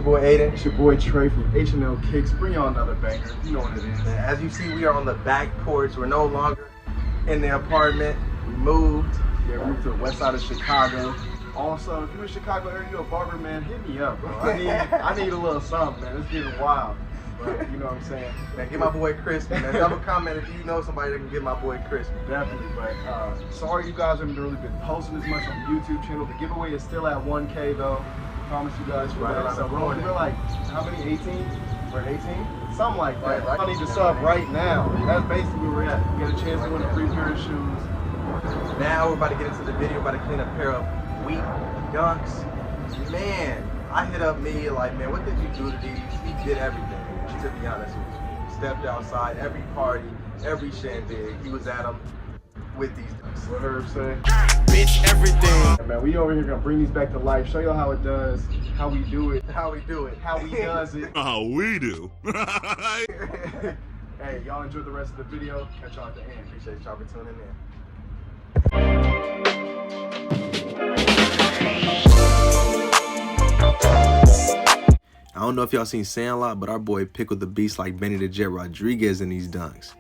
your boy Aiden. It's your boy Trey from H&L Kicks. Bring y'all another banger. You know what it is. As you see, we are on the back porch. We're no longer in the apartment. We moved. Yeah, we moved to the west side of Chicago. Also, if you're in Chicago area, you're a barber, man, hit me up, bro. I need a little something, man. It's getting wild. But you know what I'm saying? Man, get my boy crispy, man. Drop a comment if you know somebody that can get my boy crispy. Definitely, but sorry you guys haven't really been posting as much on the YouTube channel. The giveaway is still at 1K though. Promise you guys for that. So we're like, how many, 18? We're 18? Something like that. Right. I need to sub right now. That's basically where we're at. We get a chance to win a free pair of shoes. Now we're about to get into the video, about to clean a pair of wheat dunks. Man, I hit up me like, man, what did you do to these? He did everything, to be honest with you. Stepped outside, every party, every shindig, he was at them with these dunks. What Herb say? Bitch, everything. Yeah, man, we over here gonna bring these back to life, show you how it does, how we do it, How we do it. how we does it. How we do. Hey, y'all enjoy the rest of the video. Catch y'all at the end. Appreciate y'all for tuning in. I don't know if y'all seen Sandlot, but our boy pickled the beast like Benny the Jet Rodriguez in these dunks.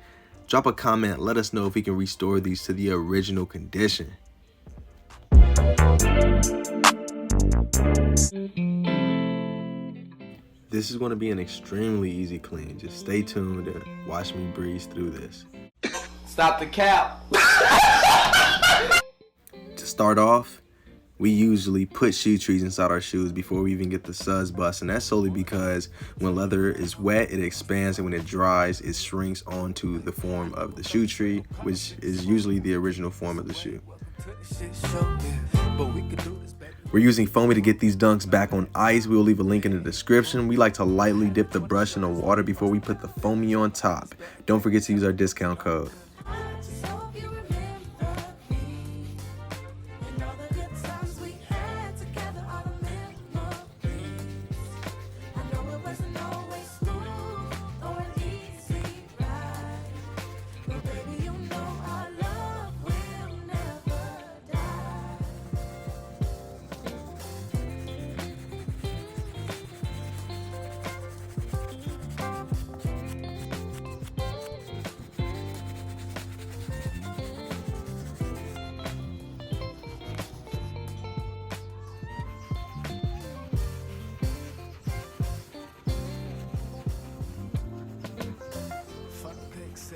Drop a comment, let us know if we can restore these to the original condition. This is going to be an extremely easy clean. Just stay tuned and watch me breeze through this. Stop the cap. To start off, we usually put shoe trees inside our shoes before we even get the suds bust, and that's solely because when leather is wet, it expands, and when it dries, it shrinks onto the form of the shoe tree, which is usually the original form of the shoe. We're using Fomi to get these dunks back on ice. We will leave a link in the description. We like to lightly dip the brush in the water before we put the Fomi on top. Don't forget to use our discount code.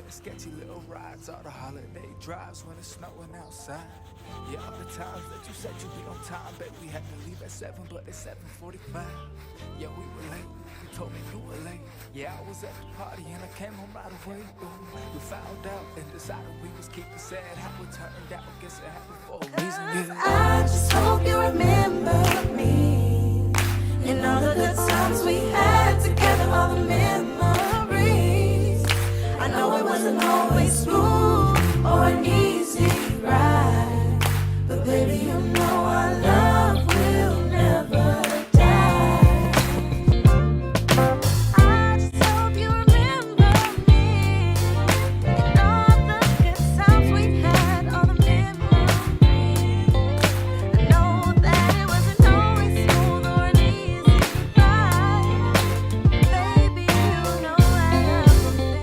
Sketchy little rides, all the holiday drives when it's snowing outside. Yeah, all the times that you said you'd be on time, bet we had to leave at 7, but it's 7:45. Yeah, we were late, you told me you were late. Yeah, I was at the party and I came home right away. We found out and decided we was keeping sad how it turned out. Guess it happened for a reason. I just hope you remember me and all the good times we had together, all the memories. I know it wasn't always smooth or an easy ride, but baby, you know our love will never die. I just hope you remember me and all the good times we had, all the memories. I know that it wasn't always smooth or an easy ride, baby, you know our love will never die.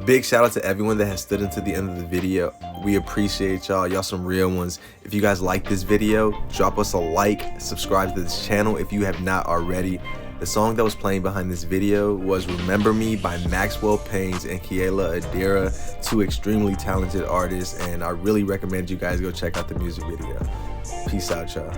Big shout out to everyone that has stood into the end of the video. We appreciate y'all. Y'all some real ones. If you guys like this video, drop us a like, subscribe to this channel if you have not already. The song that was playing behind this video was Remember Me by Maxwell Planes and Kiela Adira, two extremely talented artists, and I really recommend you guys go check out the music video. Peace out, y'all.